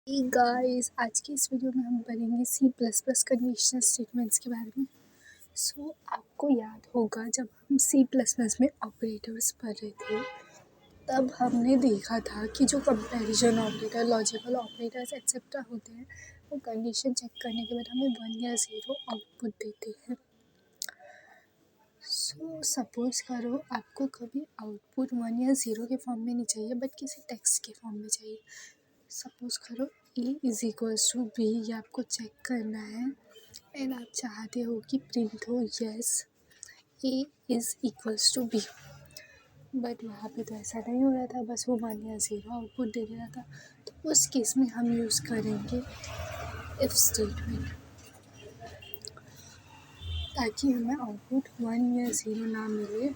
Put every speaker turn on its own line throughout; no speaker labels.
Hey guys, आज की इस वीडियो में हम पढ़ेंगे C plus plus conditional statements के बारे में। आपको याद होगा जब हम सी प्लस प्लस में ऑपरेटर्स पढ़ रहे थे तब हमने देखा था कि जो comparison operator, logical operators etcetera होते हैं वो कंडीशन चेक करने के बाद हमें 1 या 0 आउटपुट देते हैं। सपोज करो आपको कभी आउटपुट 1 या 0 के फॉर्म में नहीं चाहिए बट किसी टेक्स्ट के फॉर्म में चाहिए। सपोज करो a is equals to B, ये आपको चेक करना है एंड आप चाहते हो कि प्रिंट हो yes a is equals to B, but वहाँ पे तो ऐसा नहीं हो रहा था, बस वो 1 या 0 आउटपुट दे रहा था। तो उस केस में हम यूज़ करेंगे इफ स्टेटमेंट, ताकि हमें आउटपुट 1 या 0 ना मिले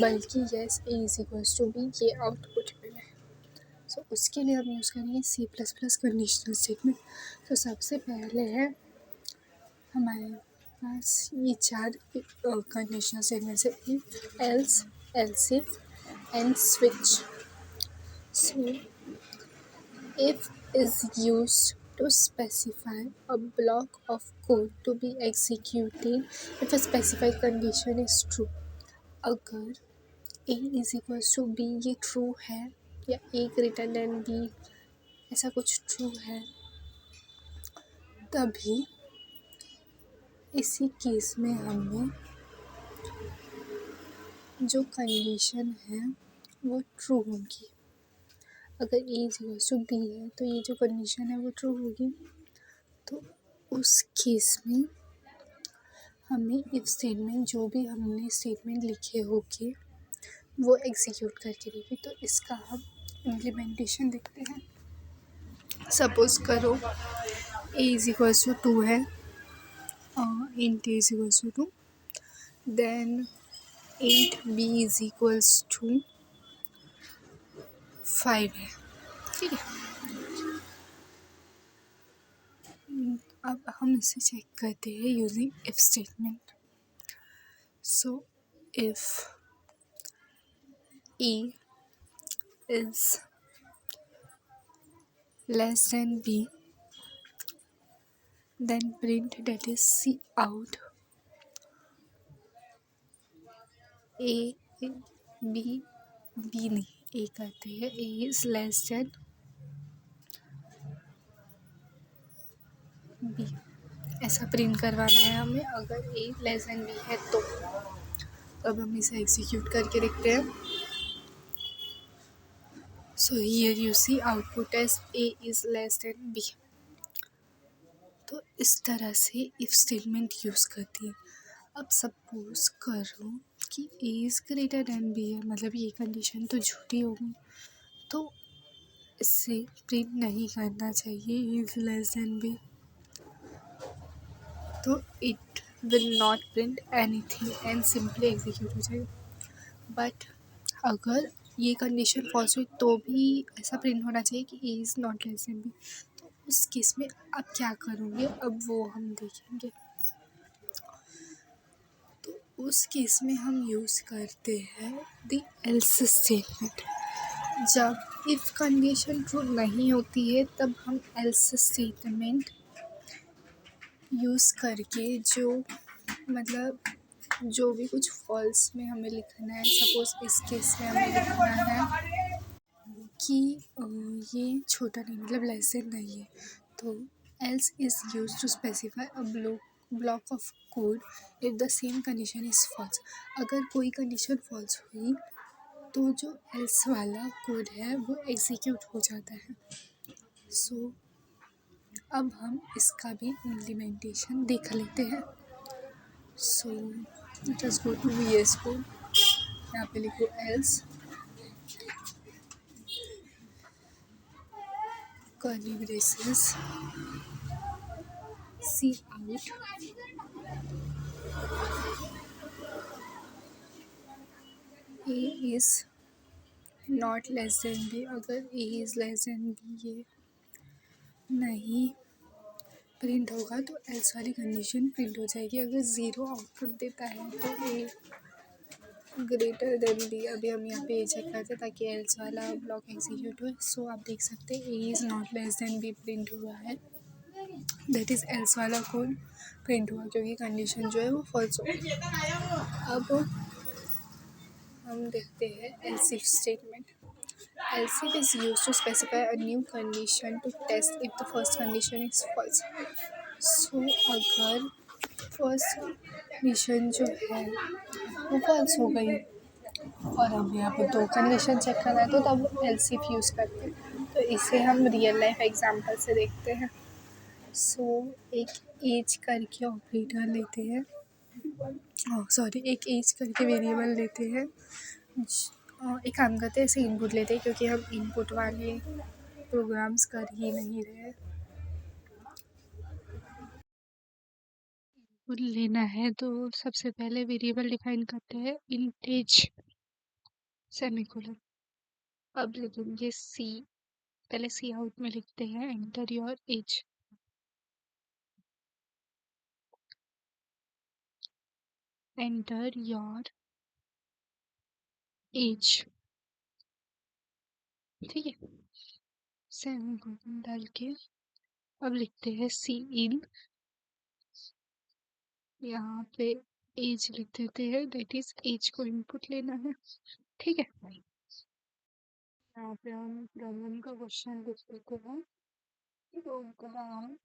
बल्कि yes a is equals to B ये आउटपुट मिले। उसके लिए हम यूज़ करेंगे C plus plus conditional statement. तो सबसे पहले है हमारे पास ये 4 कंडीशनल स्टेटमेंट है, if, else, else if and switch. So if is used to specify a block of code to be executed if a specified condition is true। अगर a is equals to B ये true है या a greater than b ऐसा कुछ true है, तभी इसी case में हमें जो कंडीशन है वो ट्रू होगी। अगर a is equals to B है तो ये जो कंडीशन है वो ट्रू होगी। तो उस केस में हमें इफ स्टेटमेंट, जो भी हमने स्टेटमेंट लिखे होंगे वो एग्जीक्यूट करके देगी। तो इसका हम इम्प्लीमेंटेशन देखते हैं। सपोज करो a इज इक्वल्स टू 2 है, int a is equals to 2, then 8b is equals to 5 है, ठीक है। अब हम इसे चेक करते हैं using if statement. So if a is less than b, then print that is c out a, b नहीं, a करते हैं a is less than b, ऐसा प्रिंट करवाना है हमें अगर a लेस देन b है तो। अब हम इसे एग्जीक्यूट करके देखते हैं। So here you see output as a is less than b। तो इस तरह से इफ स्टेटमेंट यूज़ करती है। अब सपोज करो कि a is greater than b है, मतलब ये कंडीशन तो झूठी होगी, तो इससे प्रिंट नहीं करना चाहिए a is less than b। तो it will not print anything and simply execute हो जाएगा। बट अगर ये कंडीशन फॉल्स हुई तो भी ऐसा प्रिंट होना चाहिए कि a is not less than b। तो उस केस में आप क्या करोगे, अब वो हम देखेंगे। तो उस केस में हम यूज़ करते हैं द एल्स स्टेटमेंट। जब इफ़ कंडीशन ट्रू नहीं होती है तब हम एल्स स्टेटमेंट यूज़ करके जो भी कुछ फॉल्स में हमें लिखना है, सपोज इस केस में हमें लिखना है कि ये छोटा नहीं, मतलब लेस देन नहीं है, तो else is used to specify a block of code if the same condition is false. अगर कोई कंडीशन फॉल्स हुई तो जो एल्स वाला कोड है वो एग्जीक्यूट हो जाता है। सो अब हम इसका भी इम्प्लीमेंटेशन देख लेते हैं। So just go to VS code, यहाँ पे लिखो else curly braces C out a is not less than b। अगर a is less than b ये नहीं प्रिंट होगा तो एल्स वाली कंडीशन प्रिंट हो जाएगी। अगर 0 आउटपुट देता है तो a ग्रेटर देन बी। अभी हम यहाँ पे ए चेक करते हैं ताकि एल्स वाला ब्लॉक एग्जीक्यूट हो। सो आप देख सकते हैं A is not less than B print हुआ है, दैट इज़ एल्स वाला कोड प्रिंट हुआ क्योंकि कंडीशन जो है वो फॉल्स हो गई। अब हम देखते हैं elsif statement. Elsif is use to specify a new condition to test if the first condition is false. So अगर फर्स्ट कंडीशन जो है वो फॉल्स हो गई और हमें यहाँ पे दो कंडीशन चेक करना है तो तब एलसीफ यूज़ करते हैं। तो इसे हम रियल लाइफ एग्जांपल से देखते हैं। सो एक एज करके ऑपरेटर लेते हैं, सॉरी एक एज करके वेरिएबल लेते हैं। एक काम करते हैं, ऐसे इनपुट लेते हैं क्योंकि हम इनपुट वाले प्रोग्राम्स कर ही नहीं रहे। इनपुट लेना है तो सबसे पहले वेरिएबल डिफाइन करते हैं इंट एज सेमीकोलन। अब लिखेंगे सी, पहले सी आउट में लिखते हैं enter your age, enter your age, ठीक है। सेमीकोलन डाल के अब लिखते हैं सी इन, यहाँ पे एज लिख देते हैं, दैट इज एज को इनपुट लेना है, ठीक है। यहाँ पे हम प्रॉब्लम का क्वेश्चन लिख देते हैं, program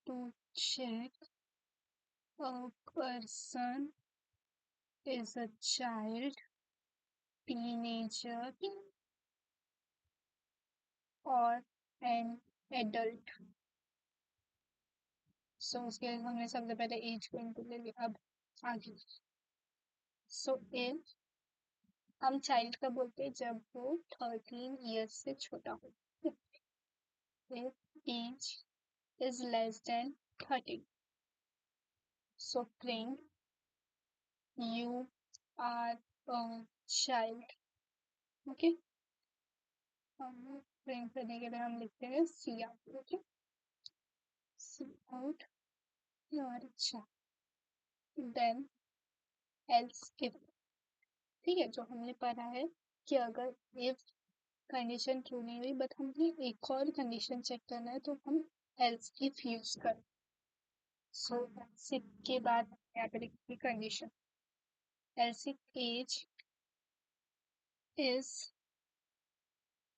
to check a person is a child, teenager और एन एडल्ट। सो उसके लिए हमने सबसे पहले एज को इनपुट ले लिया। अब आगे सो इफ हम चाइल्ड का बोलते हैं जब वो 13 ईयर्स से छोटा हो, if age is less than 13 so print you are a child, okay. हम प्रिंट करने के लिए हम लिखते हैं C out, okay, C out you are a child, then else if, ठीक है। जो हमने पढ़ा है कि अगर इफ कंडीशन ट्रू नहीं हुई बट हमें एक और कंडीशन चेक करना है तो हम एल्स इफ यूज कर। सो एल्स इफ के बाद यहाँ पे लिखी condition else if age is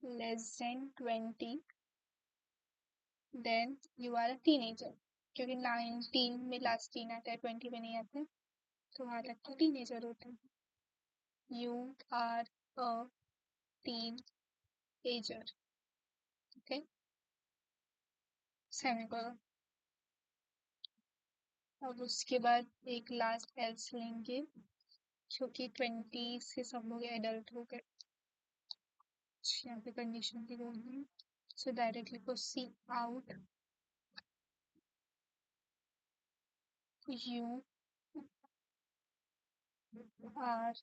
less than 20 then you are a teenager, क्योंकि 19 में लास्ट टीन आता है, 20 में नहीं आता है, तो वहाँ तक तो टीनेजर होता है। You are a teenager, okay, semicolon. अब उसके बाद एक लास्ट एल्स लेंगे क्योंकि 20 से सब लोग एडल्ट हो गए, यहाँ पे कंडीशन की जरूरत नहीं। सो डायरेक्टली को C out you are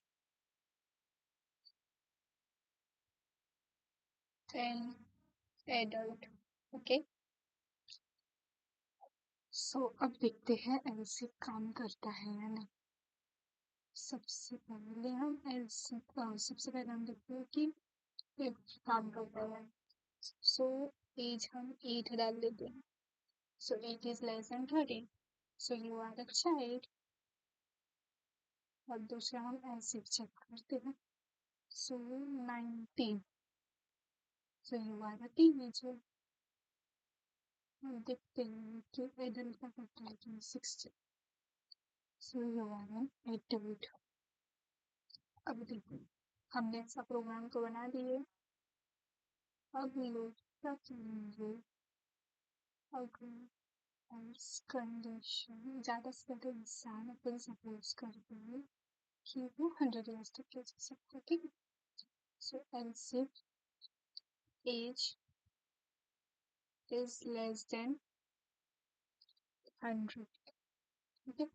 an adult, okay. So अब देखते हैं एलसी काम करता है या नहीं। सबसे पहले हम एलसी सबसे पहले हम देखते हैं कि काम करता है। सो एज हम 8 डाल देते हैं, so 8 is less than 13 so you are a child. और दूसरा हम एलसी चेक करते हैं, so 19 so you are a teenager. देखते हैं कि एडल्ट का करता है कि 16 so you are an adult. अब देखो हमने ऐसा प्रोग्राम को बना दिए। अब लोग क्या करेंगे, अगर एल्स कंडीशन ज़्यादा से ज़्यादा इंसान अपन सपोज करते हैं कि वो 100 ईयर्स तक रह सकता है, ठीक है। So else if age is less than 100, ठीक है,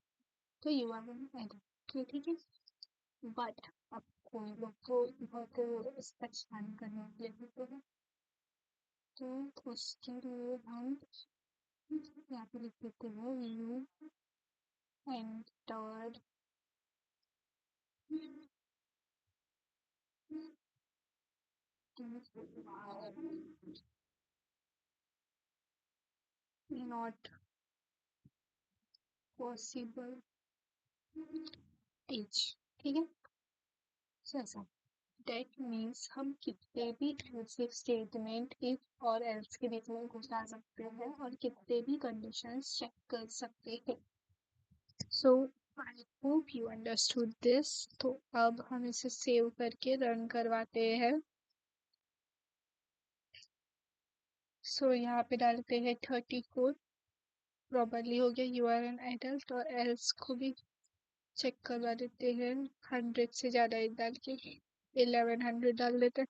तो यू आर एन एडल्ट, ठीक है। बट अब कोई लोग को बहुत परेशान करने के लिए होते हैं, तो उसके लिए हम यहाँ पे लिख देते हैं you entered not possible teach, ठीक है। सो ऐसा दैट मीन्स हम कितने भी एल्सिफ स्टेटमेंट इफ और एल्स के बीच में घुसा सकते हैं और कितने भी कंडीशंस चेक कर सकते हैं। So I hope you understood this. तो अब हम इसे सेव करके रन करवाते हैं। सो यहाँ पे डालते हैं 34, प्रॉपरली हो गया, यू आर एन एडल्ट। और एल्स को भी चेक करवा देते हैं 100 से ज़्यादा एक डाल के 1100 डाल देते हैं।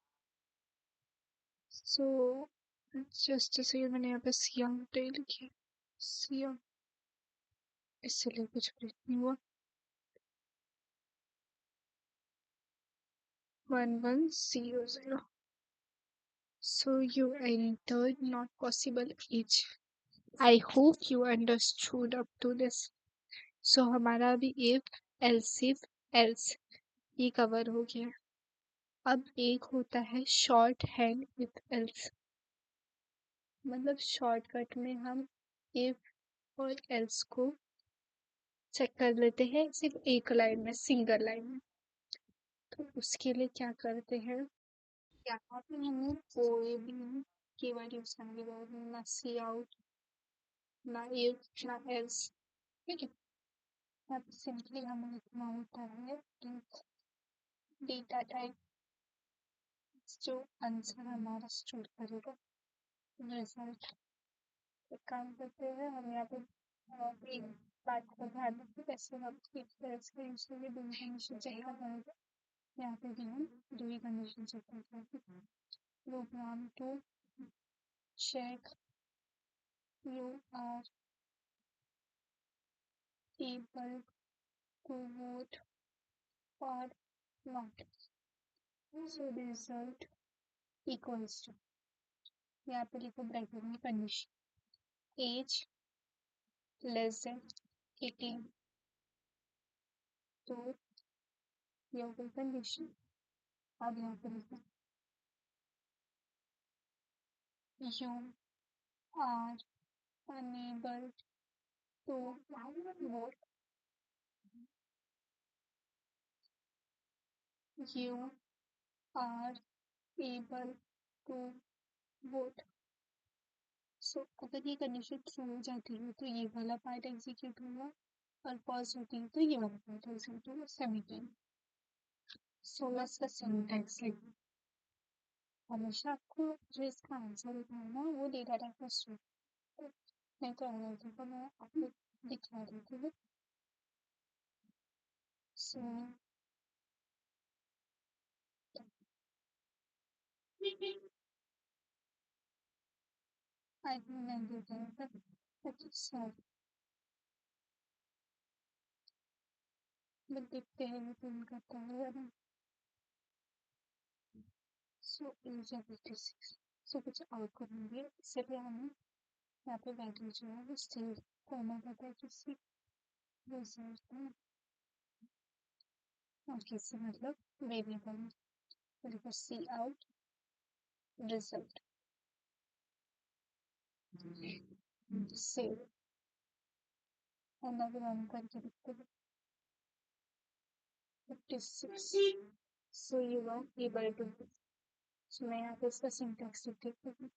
सो जस्ट से मैंने यहाँ पे सियांग डे लिखी, सियांग, इसलिए कुछ प्रिंट नहीं हुआ। 1100। So you entered not possible age. I hope you understood up to this. So हमारा अभी if else if else ये कवर हो गया। अब एक होता है शॉर्ट हैंड विथ else, मतलब शॉर्टकट में हम if और else को चेक कर लेते हैं सिर्फ एक लाइन में, सिंगल लाइन में। तो उसके लिए क्या करते हैं, यहाँ पे हमें कोई भी कीवर्ड यूज करने की जरूरत नहीं, ना सी आउट, ना if, ना else, ठीक है। यहाँ पे सिंपली हमें लिखना होता है डेटा टाइप जो आंसर हमारा स्टोर करेगा, रिजल्ट। एक काम करते हैं हम यहाँ पे एक बात को ध्यान रखें, जैसे हम एक तरह से यूज करेंगे दो कंडीशन चेक करेंगे, यहाँ पे भी हम दो ही कंडीशन चेक करते हैं। Program to check you are able to vote or not. So result equals to, यहाँ पे लिखो ब्रैकेट में कंडीशन एज लेस देन 18, तो ये हो गई कंडीशन। अब यहाँ पे लिखो you are unable to vote, you are able to vote. So अगर ये कंडीशन ट्रू हो जाती है तो ये वाला पार्ट एग्जीक्यूट होगा, और फॉल्स होती है तो ये वाला पार्ट एग्जीक्यूट होगा, semicolon. So let's the syntax like, हमेशा आपको जो इसका आंसर होता है ना वो डेटा टाइप में स्टोर, नहीं तो एनर्जी को मैं आपको दिखा देती हूँ। सो आई थिंक मैं देता हूँ पर सॉरी, बट देखते हैं वो कौन करता है ना। सो एज है 56। सो कुछ और करेंगे, इसलिए हमें यहाँ पे वैल्यू जो है वो स्टिल करना पड़ता है किसी रिजल्ट में, और किसी मतलब वेरिएबल में। तो देखो सी आउट रिजल्ट सेव, और अब रन करके देखते हैं 56। So you are able to, so मैं यहाँ पे इसका सिंटैक्स लिख देती हूँ,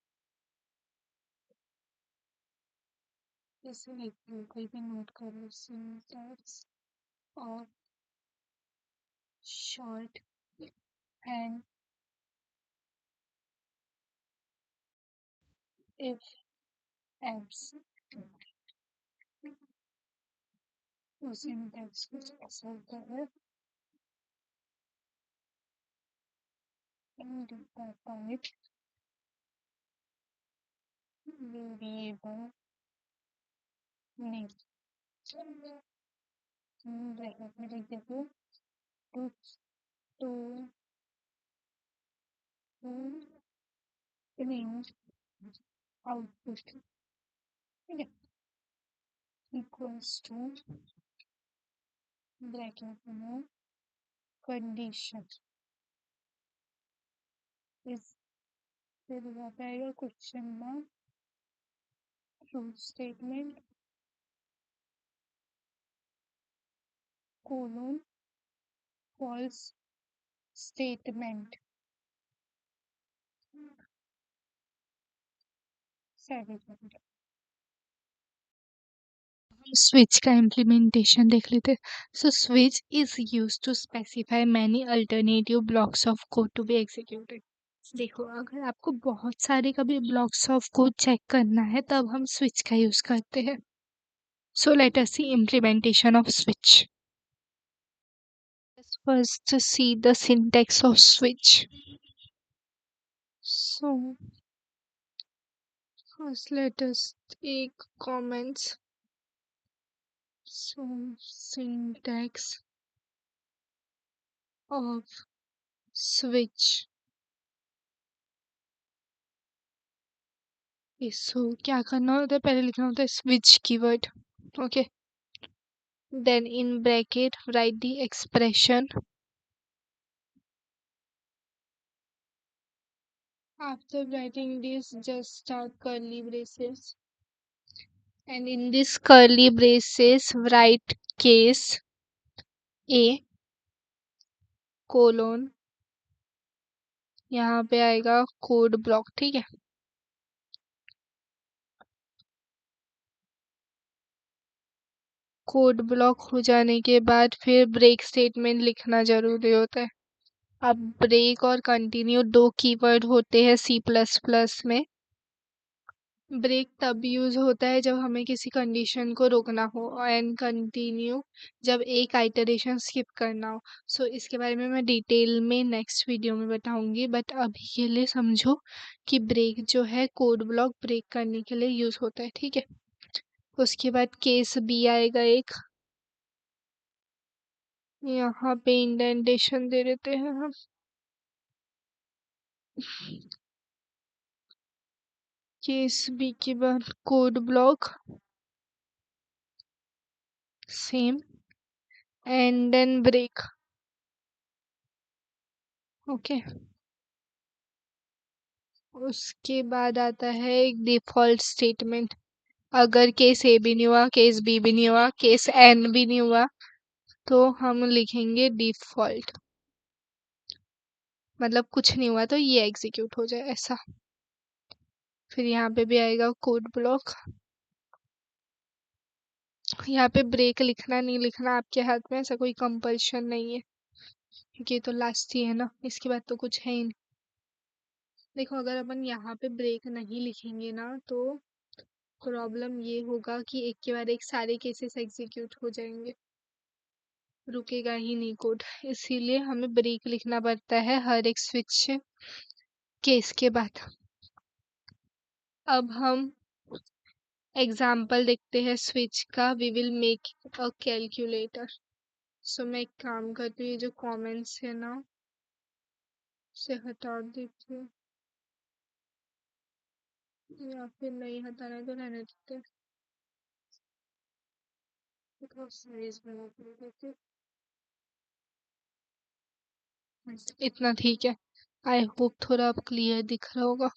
इसे कोई भी नोट करो, सिंटैक्स और शॉर्ट एंड इफ एल्स, तो सिंटैक्स कुछ ऐसा होता है, in data type variable name, bracket में लिख देती हूँ टू टू प्रिंट आउटपुट, ठीक है, इक्वल्स टू ब्रैकेट में कंडीशन इस फिर यहाँ पे आएगा question mark, true statement, colon, false statement, semicolon. Switch का इम्प्लीमेंटेशन देख लेते हैं। So switch is use to specify many alternative blocks of code to be executed. देखो, अगर आपको बहुत सारे कभी ब्लॉक्स ऑफ कोड चेक करना है तब हम स्विच का यूज करते हैं। So let us see implementation of switch. Let's first see the syntax of switch. So first let us take comments. So syntax of switch. So क्या करना होता है, पहले लिखना होता है switch keyword. Okay, then in bracket write the expression. After writing this, just start curly braces, and in this curly braces write case a colon, यहाँ पे आएगा कोड ब्लॉक. ठीक है, कोड ब्लॉक हो जाने के बाद फिर ब्रेक स्टेटमेंट लिखना जरूरी होता है. अब ब्रेक और कंटिन्यू दो कीवर्ड होते हैं सी प्लस प्लस में. ब्रेक तब यूज होता है जब हमें किसी कंडीशन को रोकना हो, एंड कंटिन्यू जब एक आइटरेशन स्किप करना हो. सो इसके बारे में मैं डिटेल में नेक्स्ट वीडियो में बताऊंगी, बट अभी के लिए समझो कि ब्रेक जो है कोड ब्लॉक ब्रेक करने के लिए यूज होता है. ठीक है, उसके बाद केस बी आएगा एक, यहाँ पे इंडेंटेशन दे देते हैं हम. केस बी के बाद code block same, and then break. Okay, उसके बाद आता है एक डिफॉल्ट स्टेटमेंट. अगर केस ए भी नहीं हुआ, केस बी भी नहीं हुआ, केस एन भी नहीं हुआ, तो हम लिखेंगे डिफॉल्ट. मतलब कुछ नहीं हुआ तो ये एग्जीक्यूट हो जाए ऐसा. फिर यहाँ पे भी आएगा कोड ब्लॉक. यहाँ पे ब्रेक लिखना नहीं लिखना आपके हाथ में, ऐसा कोई कंपल्शन नहीं है, क्योंकि ये तो लास्ट ही है ना, इसके बाद तो कुछ है ही नहीं. देखो, अगर अपन यहाँ पे ब्रेक नहीं लिखेंगे ना तो प्रॉब्लम ये होगा कि एक के बाद एक सारे केसेस एग्जीक्यूट हो जाएंगे, रुकेगा ही नहीं कोड. इसीलिए हमें ब्रेक लिखना पड़ता है हर एक स्विच केस के बाद. अब हम एग्जाम्पल देखते हैं स्विच का. We will make a calculator. So मैं एक काम करती हूँ, ये जो कमेंट्स है ना से हटा देती हूँ, या फिर नहीं हटाना है तो रहने देते हैं. साइज बना देती हूँ. इतना ठीक है. आई होप थोड़ा अब क्लियर दिख रहा होगा.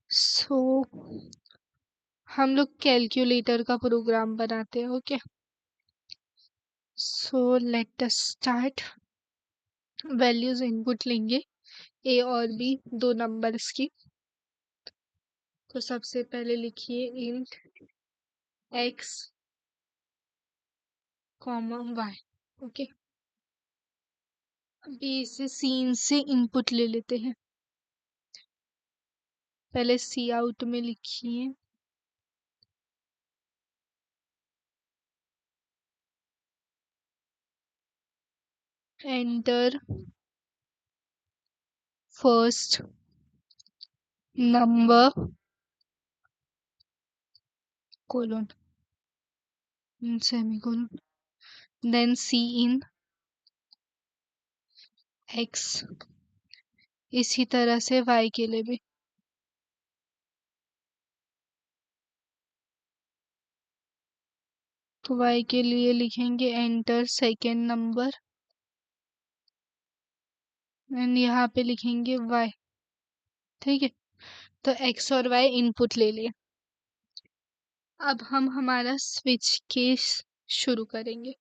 सो हम लोग कैलकुलेटर का प्रोग्राम बनाते हैं. ओके, सो let us start. Values input लेंगे ए और बी, दो नंबर्स की. तो सबसे पहले लिखिए int x comma y. Okay, अभी इसे सीन से इनपुट ले लेते हैं. पहले सी आउट में लिखिए enter first number colon semicolon, then C in x. इसी तरह से वाई के लिए भी. तो वाई के लिए लिखेंगे एंटर सेकेंड नंबर एंड यहाँ पे लिखेंगे y। ठीक है, तो x और y इनपुट ले लिए। अब हम हमारा स्विच केस शुरू करेंगे।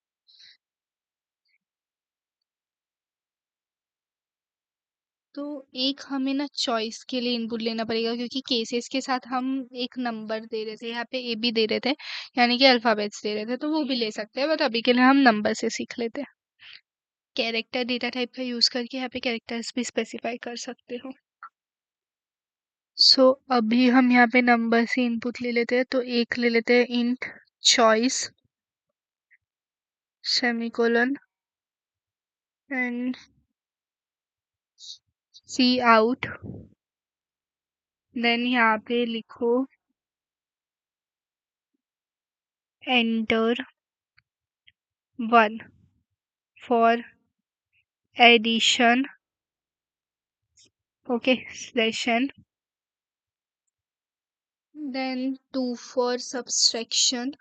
तो एक हमें ना चॉइस के लिए इनपुट लेना पड़ेगा, क्योंकि केसेस के साथ हम एक नंबर दे रहे थे, यहाँ पे ए बी दे रहे थे, यानी कि अल्फाबेट्स दे रहे थे, तो वो भी ले सकते हैं, बट अभी के लिए हम नंबर से सीख लेते हैं। कैरेक्टर डेटा टाइप का यूज करके यहाँ पे कैरेक्टर्स भी स्पेसिफाई कर सकते हो। सो अभी हम यहाँ पे नंबर से इनपुट ले लेते हैं, तो एक ले लेते हैं int choice semicolon and C out. Then यहाँ पे लिखो enter 1 for addition, okay, slash n, then 2 for subtraction,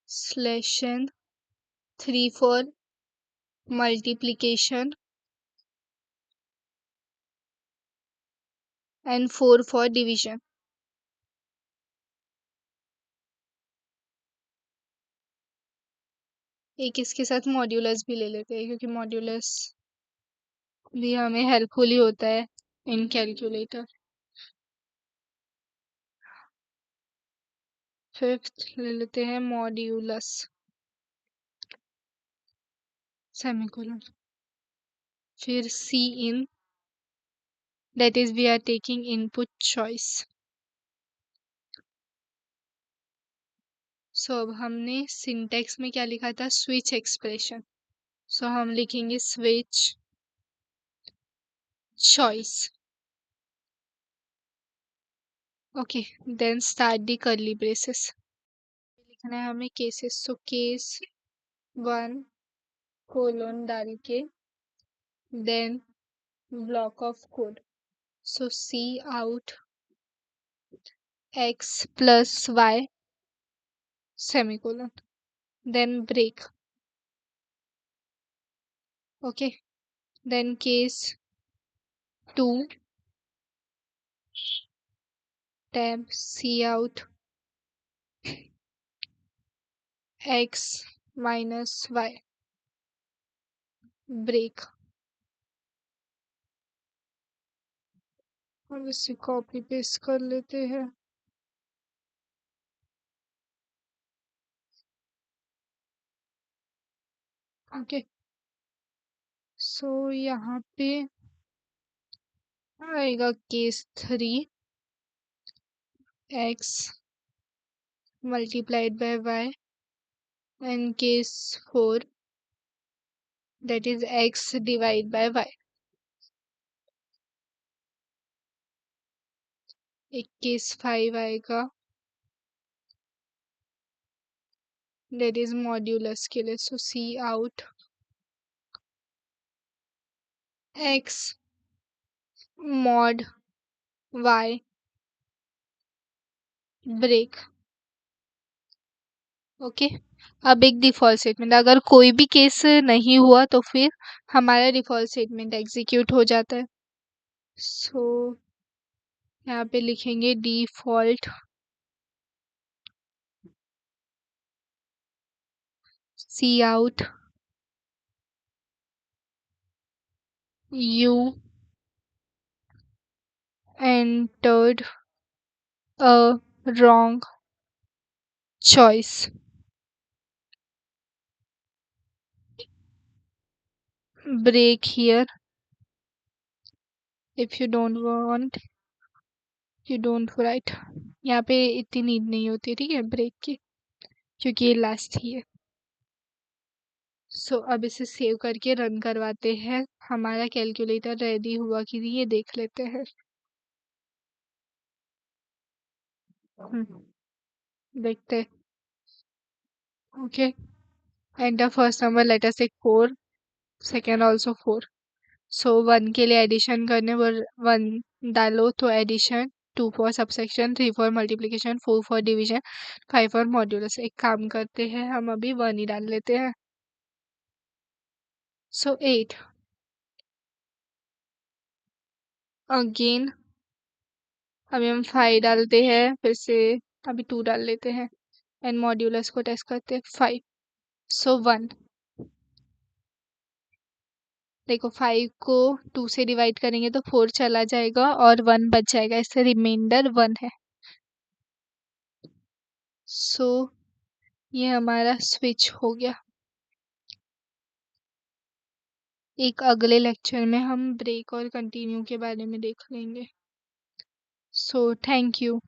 slation, 3 for multiplication and 4 for division। एक इसके साथ मॉड्यूलस भी ले लेते हैं, क्योंकि मॉड्यूलस भी हमें हेल्पफुल ही होता है इन कैलकुलेटर। फिफ्थ ले लेते हैं मॉड्यूलस सेमीकोलन, फिर सी इन, that is we are taking input choice। सो अब हमने सिंटेक्स में क्या लिखा था, स्विच एक्सप्रेशन, सो हम लिखेंगे switch choice, okay, then start the curly braces. लिखना है हमें केसेस, सो केस 1 कोलोन डाल के then block of code, so C out x plus y semicolon, then break, okay, then case 2 tab C out x minus y break. अब इसे copy paste कर लेते हैं। ओके, सो यहाँ पे आएगा case 3 x multiplied by y and case 4 that is x divided by y। एक case 5 आएगा that is मॉड्यूलस के लिए, so c out x mod y break, okay. अब एक डिफॉल्ट स्टेटमेंट, अगर कोई भी केस नहीं हुआ तो फिर हमारा डिफॉल्ट स्टेटमेंट एग्जीक्यूट हो जाता है। सो यहाँ पे लिखेंगे default C out you entered a wrong choice, break here, if you don't want you don't write। यहाँ पे इतनी नीड नहीं होती, ठीक है, ब्रेक की, क्योंकि ये लास्ट ही है। सो अब इसे सेव करके रन करवाते हैं, हमारा कैलकुलेटर रेडी हुआ कि नहीं ये देख लेते हैं। देखते हैं, okay, enter first number, later से 4, सेकेंड ऑल्सो 4। सो 1 के लिए एडिशन करने पर 1 डालो तो addition, 2 for subsection, 3 for multiplication, 4 for division, 5 for modulus. एक काम करते हैं, हम अभी 1 ही डाल लेते हैं। सो 8 अगेन अभी हम 5 डालते हैं, फिर से अभी 2 डाल लेते हैं एंड मॉड्यूलस को टेस्ट करते हैं 5। सो 1 देखो 5 को 2 से डिवाइड करेंगे तो 4 चला जाएगा और 1 बच जाएगा, इससे रिमाइंडर 1 है। सो ये हमारा स्विच हो गया। एक अगले लेक्चर में हम ब्रेक और कंटिन्यू के बारे में देख लेंगे। So thank you.